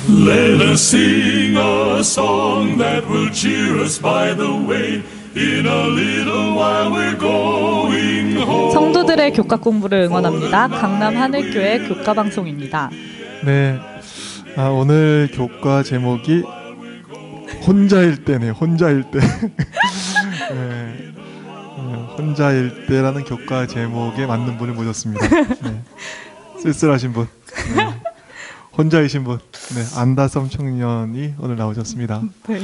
Let us sing a song that will cheer us by the way. In a little while we're going home. 성도들의 교과 공부를 응원합니다. 강남 하늘교회 교과 방송입니다. 네, 오늘 교과 제목이 혼자일 때네요. 혼자일 때. 네, 혼자일 때라는 교과 제목에 맞는 분을 모셨습니다. 네, 쓸쓸하신 분, 네, 혼자이신 분, 네, 안다섬 청년이 오늘 나오셨습니다. 네.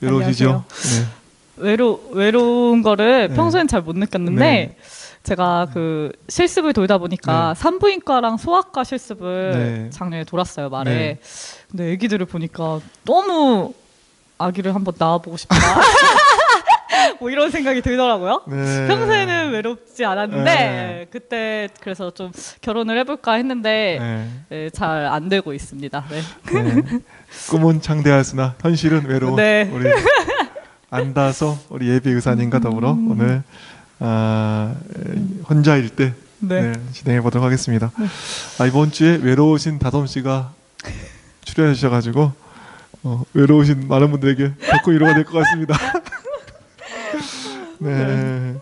외로우시죠? 네. 외로운 거를 네. 평소엔 잘 못 느꼈는데 네. 제가 그 실습을 돌다 보니까 네. 산부인과랑 소아과 실습을 네. 작년에 돌았어요, 말에. 네. 근데 아기들을 보니까 너무 아기를 한번 낳아보고 싶다. 뭐 이런 생각이 들더라고요. 네. 평소에는 외롭지 않았는데 네. 그때 그래서 좀 결혼을 해볼까 했는데 네. 잘 안 되고 있습니다. 네. 네. 꿈은 창대하으나 현실은 외로운 네. 우리 안다섬 우리 예비 의사님과 더불어 오늘 혼자일 때 네. 진행해 보도록 하겠습니다. 이번 주에 외로우신 다솜 씨가 출연해 주셔가지고 외로우신 많은 분들에게 덕후 위로가 될 것 같습니다. 네.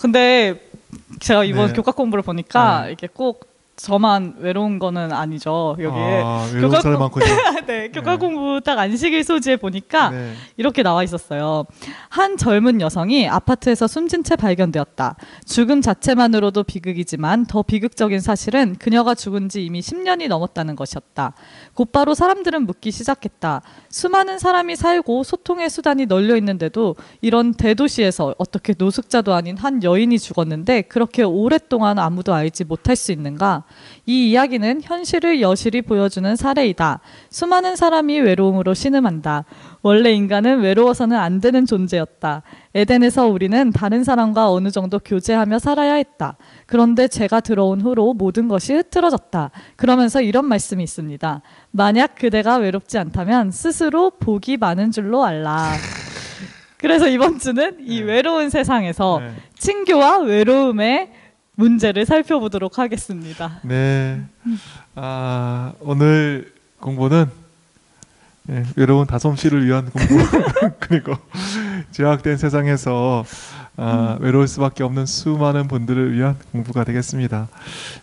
근데 제가 이번 네. 교과 공부를 보니까 네. 이게 꼭 저만 외로운 거는 아니죠. 여기에 외로운 사람 많군요. 네, 교과 공부 딱 안식일 소지에 보니까 네. 이렇게 나와 있었어요. 한 젊은 여성이 아파트에서 숨진 채 발견되었다. 죽음 자체만으로도 비극이지만 더 비극적인 사실은 그녀가 죽은 지 이미 10년이 넘었다는 것이었다. 곧바로 사람들은 묻기 시작했다. 수많은 사람이 살고 소통의 수단이 널려 있는데도 이런 대도시에서 어떻게 노숙자도 아닌 한 여인이 죽었는데 그렇게 오랫동안 아무도 알지 못할 수 있는가? 이 이야기는 현실을 여실히 보여주는 사례이다. 수많은 사람이 외로움으로 신음한다. 원래 인간은 외로워서는 안 되는 존재였다. 에덴에서 우리는 다른 사람과 어느 정도 교제하며 살아야 했다. 그런데 제가 들어온 후로 모든 것이 흐트러졌다. 그러면서 이런 말씀이 있습니다. 만약 그대가 외롭지 않다면 스스로 복이 많은 줄로 알라. 그래서 이번 주는 이 외로운 세상에서 친교와 외로움의 문제를 살펴보도록 하겠습니다. 네. 오늘 공부는 외로운 다솜 씨를 위한 공부 그리고 제약된 세상에서 외로울 수밖에 없는 수많은 분들을 위한 공부가 되겠습니다.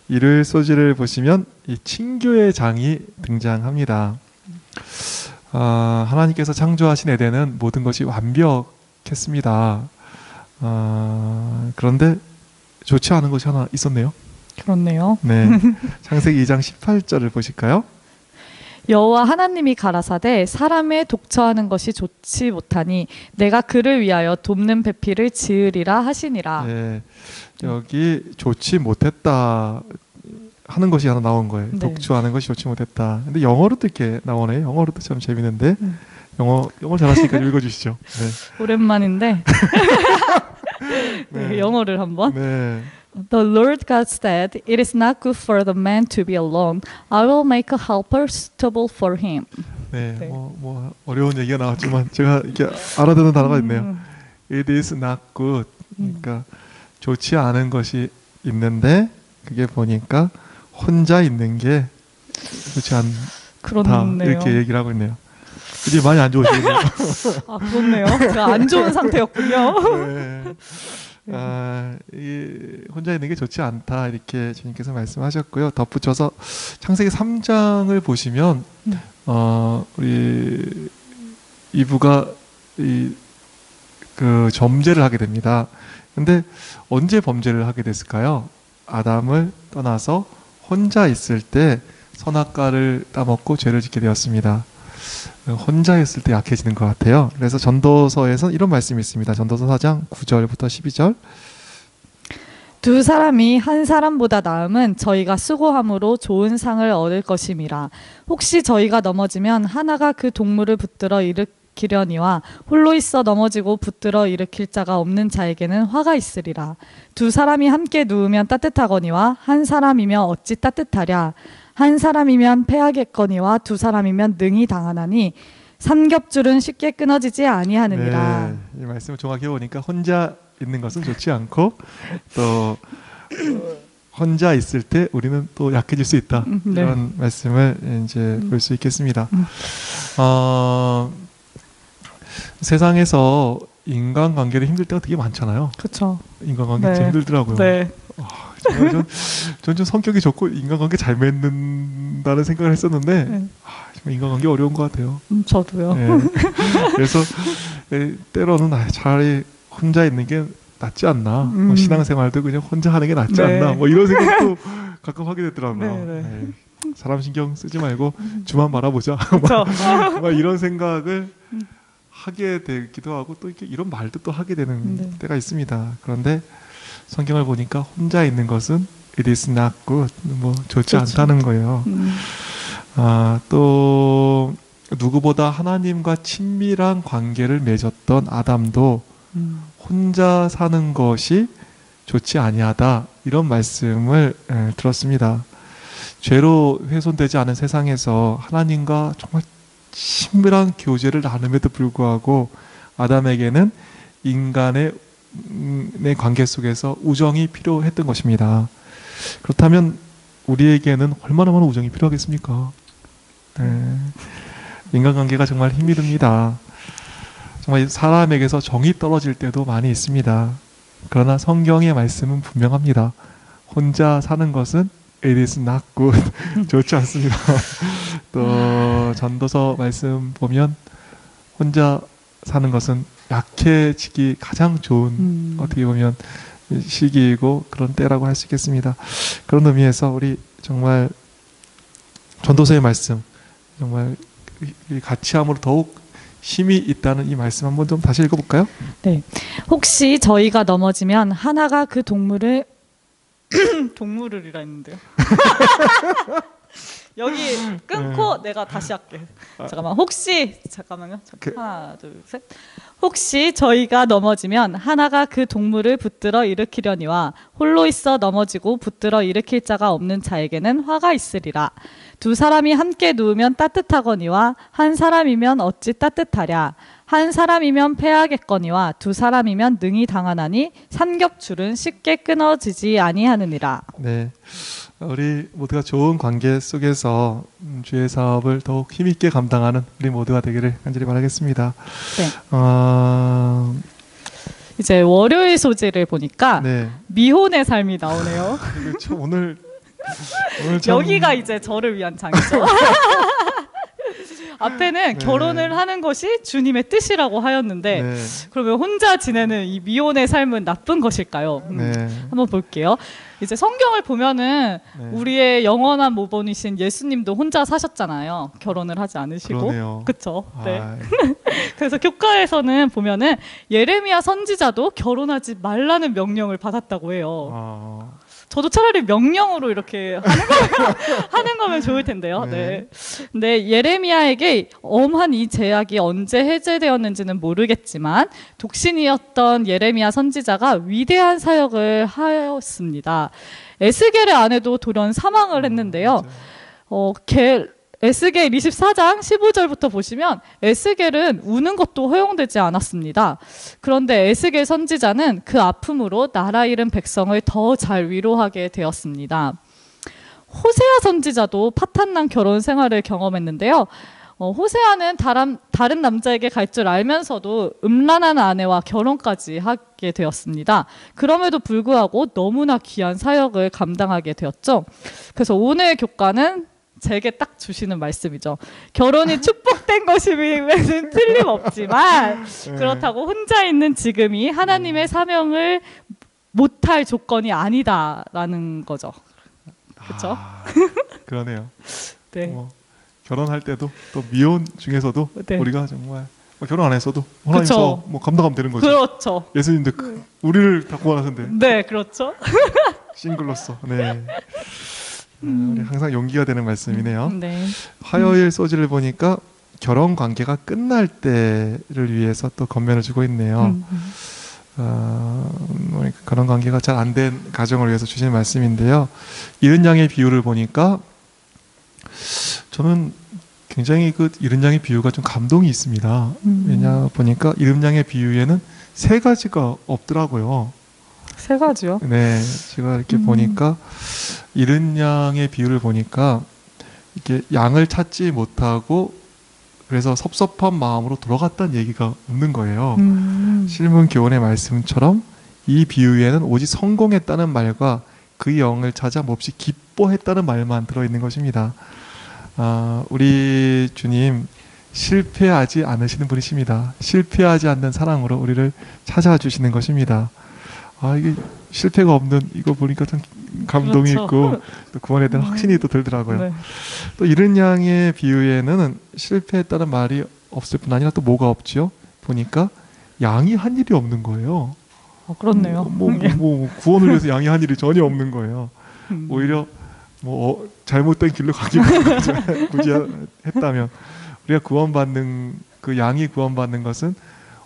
일요일 소지를 보시면 이 친교의 장이 등장합니다. 하나님께서 창조하신 에덴은 모든 것이 완벽했습니다. 그런데 좋지 않은 것이 하나 있었네요. 그렇네요. 네. 창세기 2장 18절을 보실까요? 여호와 하나님이 가라사대 사람의 독처하는 것이 좋지 못하니 내가 그를 위하여 돕는 배필을 지으리라 하시니라. 네. 여기 좋지 못했다 하는 것이 하나 나온 거예요. 네. 독처하는 것이 좋지 못했다. 근데 영어로도 이렇게 나오네요. 영어로도 참 재밌는데 영어 잘하시니까 읽어주시죠. 네. 오랜만인데 네, 영어를 한번. 네. The Lord God said, "It is not good for the man to be alone. I will make a helper suitable for him." 네. 네. 뭐 어려운 얘기가 나왔지만 제가 이렇게 알아듣는 단어가 있네요. It is not good. 그러니까 좋지 않은 것이 있는데 그게 보니까 혼자 있는 게 좋지 않다. 그렇네요. 이렇게 얘기를 하고 있네요. 이제 많이 안 좋으시네요. 그렇네요. 제가 안 좋은 상태였군요. 네. 혼자 있는 게 좋지 않다 이렇게 주님께서 말씀하셨고요. 덧붙여서 창세기 3장을 보시면 우리 이브가 그 범죄를 하게 됩니다. 근데 언제 범죄를 하게 됐을까요? 아담을 떠나서 혼자 있을 때 선악과를 따먹고 죄를 짓게 되었습니다. 혼자 있을 때 약해지는 것 같아요. 그래서 전도서에서는 이런 말씀이 있습니다. 전도서 4장 9절부터 12절. 두 사람이 한 사람보다 나음은 저희가 수고함으로 좋은 상을 얻을 것임이라. 혹시 저희가 넘어지면 하나가 그 동물을 붙들어 일으키려니와 홀로 있어 넘어지고 붙들어 일으킬 자가 없는 자에게는 화가 있으리라. 두 사람이 함께 누우면 따뜻하거니와 한 사람이면 어찌 따뜻하랴. 한 사람이면 패하겠거니와 두 사람이면 능히 당하나니 삼겹줄은 쉽게 끊어지지 아니하느니라. 네, 이 말씀을 정확히 보니까 혼자 있는 것은 좋지 않고 또 혼자 있을 때 우리는 또 약해질 수 있다. 네. 이런 말씀을 이제 볼 수 있겠습니다. 세상에서 인간관계를 힘들 때가 되게 많잖아요. 그렇죠. 인간관계 네. 진짜 힘들더라고요. 네. 정말 전 좀 성격이 좋고 인간관계 잘 맺는다는 생각을 했었는데 네. 정말 인간관계 어려운 것 같아요. 저도요. 네. 그래서 때로는 차라리 혼자 있는 게 낫지 않나. 뭐 신앙생활도 그냥 혼자 하는 게 낫지 네. 않나. 뭐 이런 생각도 가끔 하게 되더라고요. 네, 네. 네. 사람 신경 쓰지 말고 주만 바라보자. 그렇죠. 막 이런 생각을 하게 되기도 하고 또 이렇게 이런 말도 또 하게 되는 네. 때가 있습니다. 그런데 성경을 보니까 혼자 있는 것은 it is not good. 뭐 좋지 그렇죠. 않다는 거예요. 또 누구보다 하나님과 친밀한 관계를 맺었던 아담도 혼자 사는 것이 좋지 아니하다 이런 말씀을 들었습니다. 죄로 훼손되지 않은 세상에서 하나님과 정말 친밀한 교제를 나눔에도 불구하고 아담에게는 인간의 관계 속에서 우정이 필요했던 것입니다. 그렇다면 우리에게는 얼마나 많은 우정이 필요하겠습니까? 네. 인간관계가 정말 힘이 듭니다. 정말 사람에게서 정이 떨어질 때도 많이 있습니다. 그러나 성경의 말씀은 분명합니다. 혼자 사는 것은 it is not good. 좋지 않습니다. 또 전도서 말씀 보면 혼자 사는 것은 약해지기 가장 좋은 어떻게 보면 시기이고 그런 때라고 할 수 있겠습니다. 그런 의미에서 우리 정말 전도서의 말씀 정말 같이함으로 더욱 힘이 있다는 이 말씀 한번 좀 다시 읽어볼까요? 네. 혹시 저희가 넘어지면 하나가 그 동물을 동물을이라 했는데요. 여기 끊고 내가 다시 할게. 잠깐만. 혹시 잠깐만요. 하나, 둘, 셋. 혹시 저희가 넘어지면 하나가 그 동물을 붙들어 일으키려니와 홀로 있어 넘어지고 붙들어 일으킬 자가 없는 자에게는 화가 있으리라. 두 사람이 함께 누우면 따뜻하거니와 한 사람이면 어찌 따뜻하랴. 한 사람이면 패하겠거니와 두 사람이면 능히 당하나니 삼겹줄은 쉽게 끊어지지 아니하느니라. 네, 우리 모두가 좋은 관계 속에서 주의 사업을 더욱 힘있게 감당하는 우리 모두가 되기를 간절히 바라겠습니다. 네. 이제 월요일 소재를 보니까 네. 미혼의 삶이 나오네요. 그렇죠. 오늘 참... 여기가 이제 저를 위한 장이죠. 앞에는 네. 결혼을 하는 것이 주님의 뜻이라고 하였는데 네. 그러면 혼자 지내는 이 미혼의 삶은 나쁜 것일까요? 네. 한번 볼게요. 이제 성경을 보면은 네. 우리의 영원한 모본이신 예수님도 혼자 사셨잖아요. 결혼을 하지 않으시고. 그러네요. 그렇죠. 네. 아, 그래서 교과에서는 보면은 예레미야 선지자도 결혼하지 말라는 명령을 받았다고 해요. 저도 차라리 명령으로 이렇게 하는 거면 좋을 텐데요. 네. 근데 예레미야에게 엄한 이 제약이 언제 해제되었는지는 모르겠지만 독신이었던 예레미야 선지자가 위대한 사역을 하였습니다. 에스겔의 아내도 돌연 사망을 했는데요. 에스겔 24장 15절부터 보시면 에스겔은 우는 것도 허용되지 않았습니다. 그런데 에스겔 선지자는 그 아픔으로 나라 잃은 백성을 더 잘 위로하게 되었습니다. 호세아 선지자도 파탄난 결혼 생활을 경험했는데요. 호세아는 다른 남자에게 갈 줄 알면서도 음란한 아내와 결혼까지 하게 되었습니다. 그럼에도 불구하고 너무나 귀한 사역을 감당하게 되었죠. 그래서 오늘 교과는 제게 딱 주시는 말씀이죠. 결혼이 축복된 것이면 틀림없지만 그렇다고 혼자 있는 지금이 하나님의 사명을 못할 조건이 아니다라는 거죠. 그렇죠? 그러네요. 네. 결혼할 때도 또 미혼 중에서도 네. 우리가 정말 결혼 안 했어도 하나님께서 뭐 감당하면 되는 거죠. 그렇죠. 예수님도 우리를 다 구원하신대. 네, 그렇죠. 싱글로서. 네. 우리 항상 용기가 되는 말씀이네요. 네. 화요일 소지를 보니까 결혼 관계가 끝날 때를 위해서 또 권면을 주고 있네요. 그런 관계가 잘 안 된 가정을 위해서 주시는 말씀인데요. 이른 양의 비유를 보니까 저는 굉장히 그 이른 양의 비유가 좀 감동이 있습니다. 왜냐 보니까 이른 양의 비유에는 세 가지가 없더라고요. 세 가지요? 네, 제가 이렇게 보니까 잃은 양의 비유를 보니까 이렇게 양을 찾지 못하고 그래서 섭섭한 마음으로 돌아갔다는 얘기가 없는 거예요. 실문 교훈의 말씀처럼 이 비유에는 오직 성공했다는 말과 그 영을 찾아 몹시 기뻐했다는 말만 들어있는 것입니다. 우리 주님 실패하지 않으시는 분이십니다. 실패하지 않는 사랑으로 우리를 찾아주시는 것입니다. 이게 실패가 없는 이거 보니까 좀 감동이 그렇죠. 있고 또 구원에 대한 확신이 또 들더라고요. 네. 또 이른 양의 비유에는 실패했다는 말이 없을 뿐 아니라 또 뭐가 없지요? 보니까 양이 한 일이 없는 거예요. 그렇네요. 뭐 구원을 위해서 양이 한 일이 전혀 없는 거예요. 오히려 잘못된 길로 가기만 굳이 했다면 우리가 구원받는 그 양이 구원받는 것은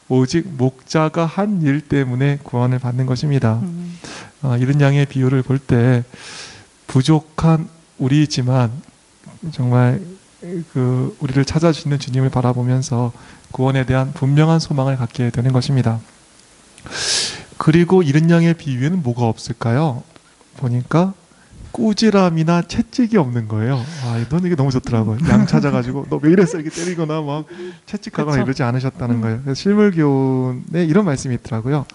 오직 목자가 한 일 때문에 구원을 받는 것입니다. 이런 양의 비유를 볼 때 부족한 우리지만 정말 그 우리를 찾아주시는 주님을 바라보면서 구원에 대한 분명한 소망을 갖게 되는 것입니다. 그리고 이른 양의 비유에는 뭐가 없을까요? 보니까 꾸지람이나 채찍이 없는 거예요. 이게 너무 좋더라고요. 양 찾아가지고 너 왜 이랬어 이렇게 때리거나 막 채찍하거나 그쵸. 이러지 않으셨다는 거예요. 그래서 실물교훈에 이런 말씀이 있더라고요.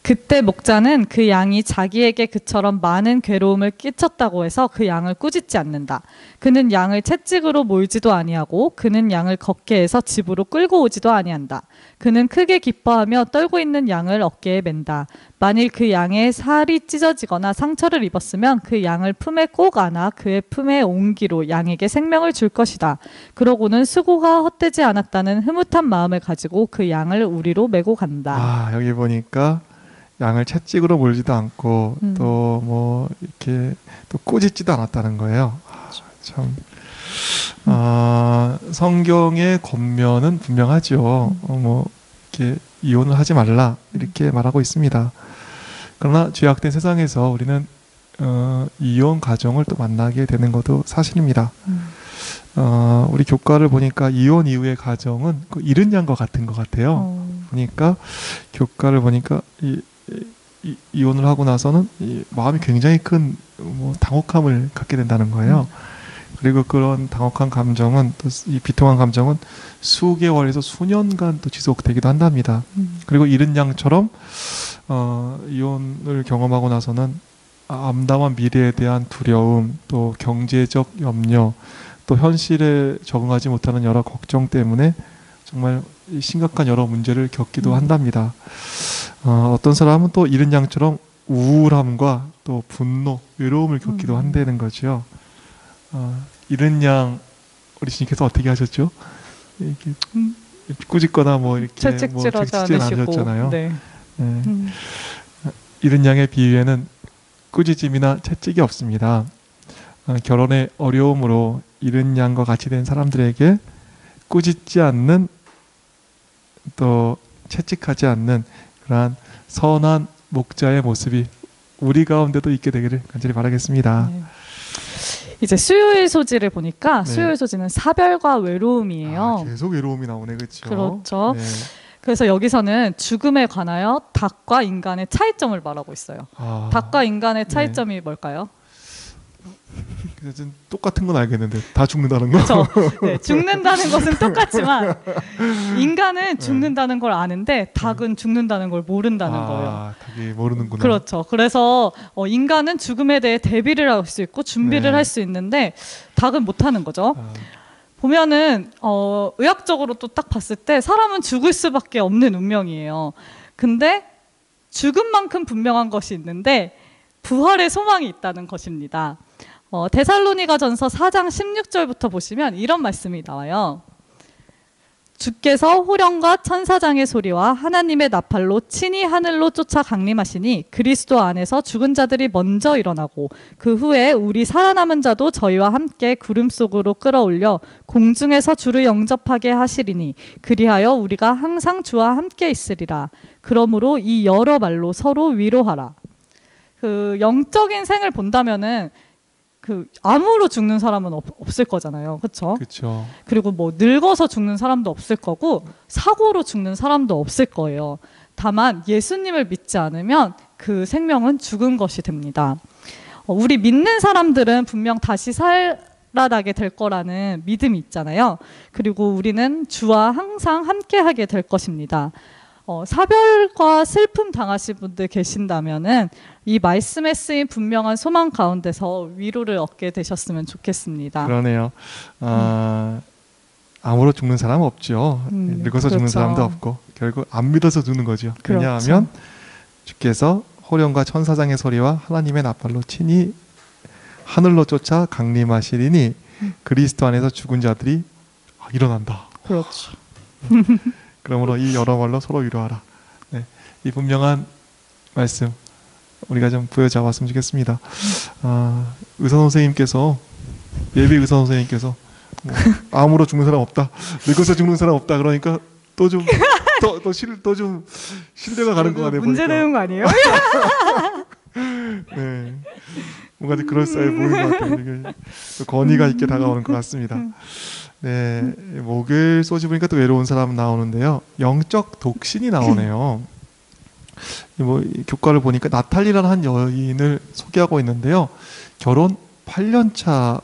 그때 목자는 그 양이 자기에게 그처럼 많은 괴로움을 끼쳤다고 해서 그 양을 꾸짖지 않는다. 그는 양을 채찍으로 몰지도 아니하고 그는 양을 걷게 해서 집으로 끌고 오지도 아니한다. 그는 크게 기뻐하며 떨고 있는 양을 어깨에 맨다. 만일 그 양의 살이 찢어지거나 상처를 입었으면 그 양을 품에 꼭 안아 그의 품에 옮기로 양에게 생명을 줄 것이다. 그러고는 수고가 헛되지 않았다는 흐뭇한 마음을 가지고 그 양을 우리로 메고 간다. 여기 보니까 양을 채찍으로 몰지도 않고 또 뭐 이렇게 또 꾸짖지도 않았다는 거예요. 참 성경의 권면은 분명하죠. 뭐 이렇게 이혼을 하지 말라 이렇게 말하고 있습니다. 그러나 죄악된 세상에서 우리는 이혼 가정을 또 만나게 되는 것도 사실입니다. 우리 교과를 보니까 이혼 이후의 가정은 그 잃은 양과 같은 것 같아요. 보니까 교과를 보니까 이혼을 하고 나서는 마음이 굉장히 큰 당혹함을 갖게 된다는 거예요. 그리고 그런 당혹한 감정은 또 이 비통한 감정은 수개월에서 수년간 또 지속되기도 한답니다. 그리고 잃은 양처럼 이혼을 경험하고 나서는 암담한 미래에 대한 두려움, 또 경제적 염려, 또 현실에 적응하지 못하는 여러 걱정 때문에 정말 심각한 여러 문제를 겪기도 한답니다. 어떤 사람은 또 잃은 양처럼 우울함과 또 분노, 외로움을 겪기도 한다는 거죠. 잃은 양 우리 주님께서 어떻게 하셨죠? 이렇게 꾸짖거나 이렇게 채찍질하지 않으시고. 않으셨잖아요. 네. 잃은 양의 비유에는 꾸짖음이나 채찍이 없습니다. 결혼의 어려움으로 잃은 양과 같이 된 사람들에게 꾸짖지 않는 또 채찍하지 않는 그러한 선한 목자의 모습이 우리 가운데도 있게 되기를 간절히 바라겠습니다. 네. 이제 수요일 소지를 보니까 네. 수요일 소지는 사별과 외로움이에요. 계속 외로움이 나오네, 그렇죠? 그렇죠. 네. 그래서 여기서는 죽음에 관하여 닭과 인간의 차이점을 말하고 있어요. 닭과 인간의 차이점이 뭘까요? 그래서 좀 똑같은 건 알겠는데 다 죽는다는 거. 그렇죠. 네, 죽는다는 것은 똑같지만 인간은 죽는다는 걸 아는데 닭은 죽는다는 걸 모른다는 거예요. 닭이 모르는구나. 그렇죠. 그래서 인간은 죽음에 대해 대비를 할 수 있고 준비를 네. 할 수 있는데 닭은 못하는 거죠. 보면은 의학적으로 또 딱 봤을 때 사람은 죽을 수밖에 없는 운명이에요. 근데 죽음만큼 분명한 것이 있는데 부활의 소망이 있다는 것입니다. 데살로니가전서 4장 16절부터 보시면 이런 말씀이 나와요. 주께서 호령과 천사장의 소리와 하나님의 나팔로 친히 하늘로 쫓아 강림하시니 그리스도 안에서 죽은 자들이 먼저 일어나고 그 후에 우리 살아남은 자도 저희와 함께 구름 속으로 끌어올려 공중에서 주를 영접하게 하시리니 그리하여 우리가 항상 주와 함께 있으리라. 그러므로 이 여러 말로 서로 위로하라. 그 영적인 생을 본다면은 그 암으로 죽는 사람은 없을 거잖아요. 그렇죠? 그렇죠. 그리고 늙어서 죽는 사람도 없을 거고 사고로 죽는 사람도 없을 거예요. 다만 예수님을 믿지 않으면 그 생명은 죽은 것이 됩니다. 우리 믿는 사람들은 분명 다시 살아나게 될 거라는 믿음이 있잖아요. 그리고 우리는 주와 항상 함께하게 될 것입니다. 사별과 슬픔 당하신 분들 계신다면은 이 말씀에 쓰인 분명한 소망 가운데서 위로를 얻게 되셨으면 좋겠습니다. 그러네요. 암으로 죽는 사람은 없죠. 늙어서 그렇죠. 죽는 사람도 없고 결국 안 믿어서 죽는 거죠. 그렇죠. 왜냐하면 주께서 호령과 천사장의 소리와 하나님의 나팔로 친히 하늘로 쫓아 강림하시리니 그리스도 안에서 죽은 자들이 일어난다. 그렇죠. 그러므로 이 여러 말로 서로 위로하라. 네, 이 분명한 말씀 우리가 좀 부여잡았으면 좋겠습니다. 의사 선생님께서 예비 의사 선생님께서 뭐, 암으로 죽는 사람 없다, 늙어서 죽는 사람 없다. 그러니까 또 좀 신뢰가 가는 거가 돼 보니까 문제 되는 거 아니에요? 네, 뭔가 좀 그럴싸해 보이는 것 같아요. 이게 또 권위가 있게 다가오는 것 같습니다. 네, 목요일 소지 보니까 또 외로운 사람 나오는데요. 영적 독신이 나오네요. 뭐 교과를 보니까 나탈리라는 한 여인을 소개하고 있는데요. 결혼 8년차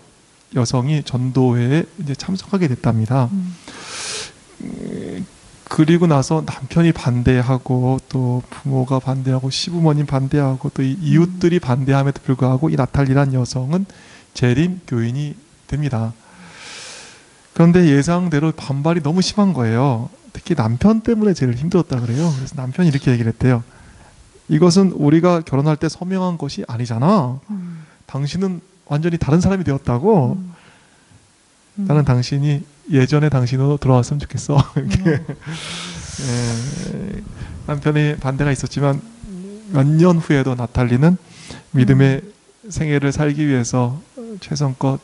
여성이 전도회에 이제 참석하게 됐답니다. 그리고 나서 남편이 반대하고 또 부모가 반대하고 시부모님 반대하고 또 이웃들이 반대함에도 불구하고 이 나탈리라는 여성은 재림 교인이 됩니다. 그런데 예상대로 반발이 너무 심한 거예요. 특히 남편 때문에 제일 힘들었다 그래요. 그래서 남편이 이렇게 얘기를 했대요. 이것은 우리가 결혼할 때 서명한 것이 아니잖아. 당신은 완전히 다른 사람이 되었다고. 나는 당신이 예전의 당신으로 돌아왔으면 좋겠어. 이렇게. 남편의 반대가 있었지만 몇 년 후에도 나탈리는 믿음의 생애를 살기 위해서 최선껏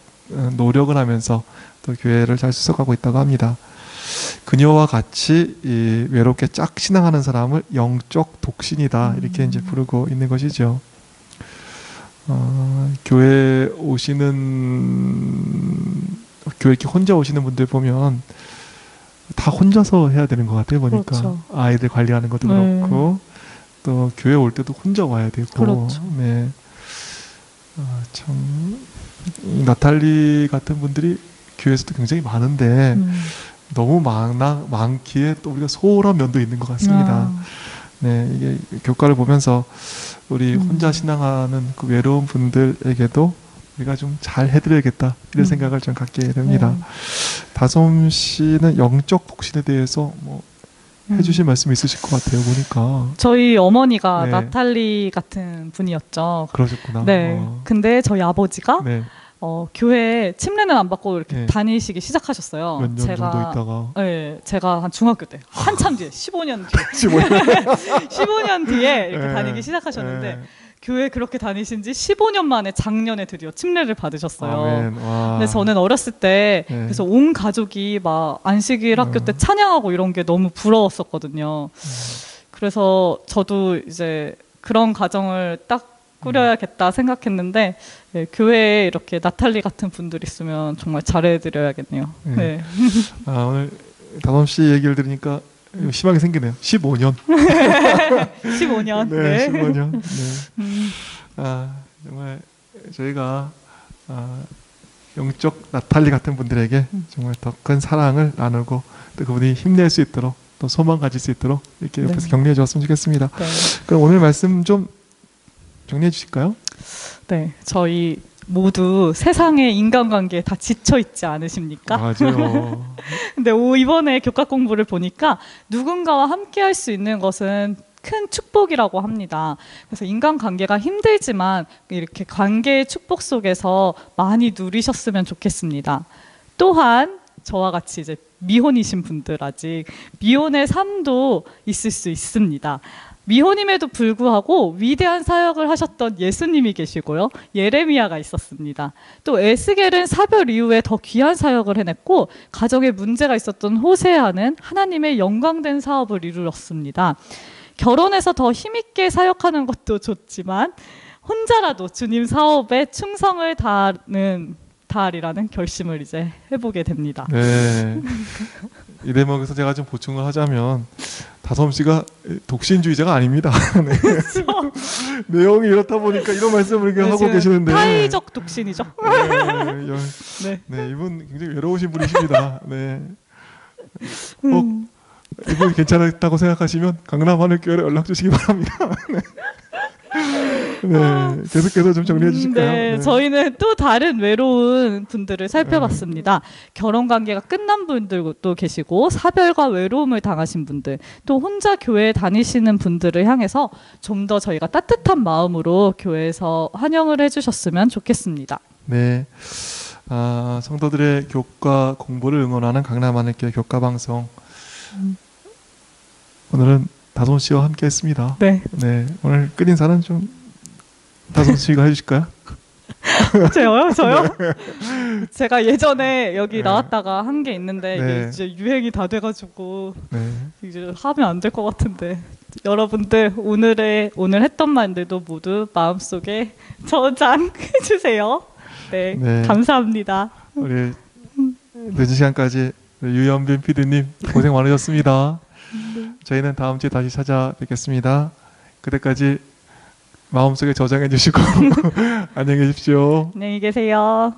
노력을 하면서 또 교회를 잘 수석하고 있다고 합니다. 그녀와 같이 이 외롭게 짝 신앙하는 사람을 영적 독신이다 이렇게 이제 부르고 있는 것이죠. 교회 이렇게 혼자 오시는 분들 보면 다 혼자서 해야 되는 것 같아요. 보니까 그렇죠. 아이들 관리하는 것도 그렇고 또 교회 올 때도 혼자 와야 되고. 그렇죠. 네. 참 나탈리 같은 분들이 교회에서도 굉장히 많은데 너무 많기에 또 우리가 소홀한 면도 있는 것 같습니다. 네, 이게 교과를 보면서 우리 혼자 신앙하는 그 외로운 분들에게도 우리가 좀 잘 해드려야겠다 이런 생각을 좀 갖게 됩니다. 다솜 씨는 영적 독신에 대해서 뭐 해주실 말씀 있으실 것 같아요. 보니까 저희 어머니가 네. 나탈리 같은 분이었죠. 그러셨구나. 네. 근데 저희 아버지가 네. 교회 침례는 안 받고 이렇게 네. 다니시기 시작하셨어요. 몇 년 정도 있다가 네, 제가 한 중학교 때 한참 뒤에 15년 뒤에 15년 뒤에 이렇게 네. 다니기 시작하셨는데 네. 교회 그렇게 다니신 지 15년 만에 작년에 드디어 침례를 받으셨어요. 아멘. 와. 근데 저는 어렸을 때 네. 그래서 온 가족이 막 안식일 학교 때 찬양하고 이런 게 너무 부러웠었거든요. 그래서 저도 이제 그런 가정을 딱 꾸려야겠다 생각했는데 네, 교회에 이렇게 나탈리 같은 분들 있으면 정말 잘해드려야겠네요. 네. 네. 오늘 다솜 씨 얘기를 들으니까 심하게 생기네요. 15년. 15년. 네, 네. 15년. 네. 정말 저희가 영적 나탈리 같은 분들에게 정말 더 큰 사랑을 나누고 또 그분이 힘낼 수 있도록 또 소망 가질 수 있도록 이렇게 옆에서 격려해 주었으면 좋겠습니다. 네. 그럼 오늘 말씀 좀 정리해 주실까요? 네, 저희 모두 세상의 인간관계에 다 지쳐 있지 않으십니까? 맞아요. 근데 이번에 교과 공부를 보니까 누군가와 함께 할 수 있는 것은 큰 축복이라고 합니다. 그래서 인간관계가 힘들지만 이렇게 관계의 축복 속에서 많이 누리셨으면 좋겠습니다. 또한 저와 같이 이제 미혼이신 분들 아직 미혼의 삶도 있을 수 있습니다. 미혼임에도 불구하고 위대한 사역을 하셨던 예수님이 계시고요. 예레미야가 있었습니다. 또 에스겔은 사별 이후에 더 귀한 사역을 해냈고 가정에 문제가 있었던 호세아는 하나님의 영광된 사업을 이루었습니다. 결혼해서 더 힘있게 사역하는 것도 좋지만 혼자라도 주님 사업에 충성을 다하리라는 결심을 이제 해보게 됩니다. 네. 이 대목에서 제가 좀 보충을 하자면 다솜 씨가 독신주의자가 아닙니다. 네. 내용이 이렇다 보니까 이런 말씀을 이렇게 하고 지금 계시는데 타의적 독신이죠. 네, 네, 이분 굉장히 외로우신 분이십니다. 네. 이분 괜찮았다고 생각하시면 강남 하늘교회로 연락 주시기 바랍니다. 네. 네, 계속해서 좀 정리해 주실까요? 네, 네. 저희는 또 다른 외로운 분들을 살펴봤습니다. 결혼 관계가 끝난 분들도 계시고 사별과 외로움을 당하신 분들, 또 혼자 교회에 다니시는 분들을 향해서 좀 더 저희가 따뜻한 마음으로 교회에서 환영을 해주셨으면 좋겠습니다. 네. 성도들의 교과 공부를 응원하는 강남 하늘교회 교과 방송. 오늘은 다솜 씨와 함께 했습니다. 네. 네. 오늘 끝 인사는 좀 다솜 씨가 해주실까요? 저요? 제가 예전에 여기 네. 나왔다가 한 게 있는데 네. 이게 이제 유행이 다 돼가지고 네. 이제 하면 안 될 것 같은데 여러분들 오늘 했던 말들도 모두 마음속에 저장해 주세요. 네, 네. 감사합니다. 우리 늦은 시간까지 유연빈 PD님 고생 많으셨습니다. 저희는 다음 주에 다시 찾아뵙겠습니다. 그때까지 마음속에 저장해 주시고 안녕히 계십시오. 안녕히 계세요.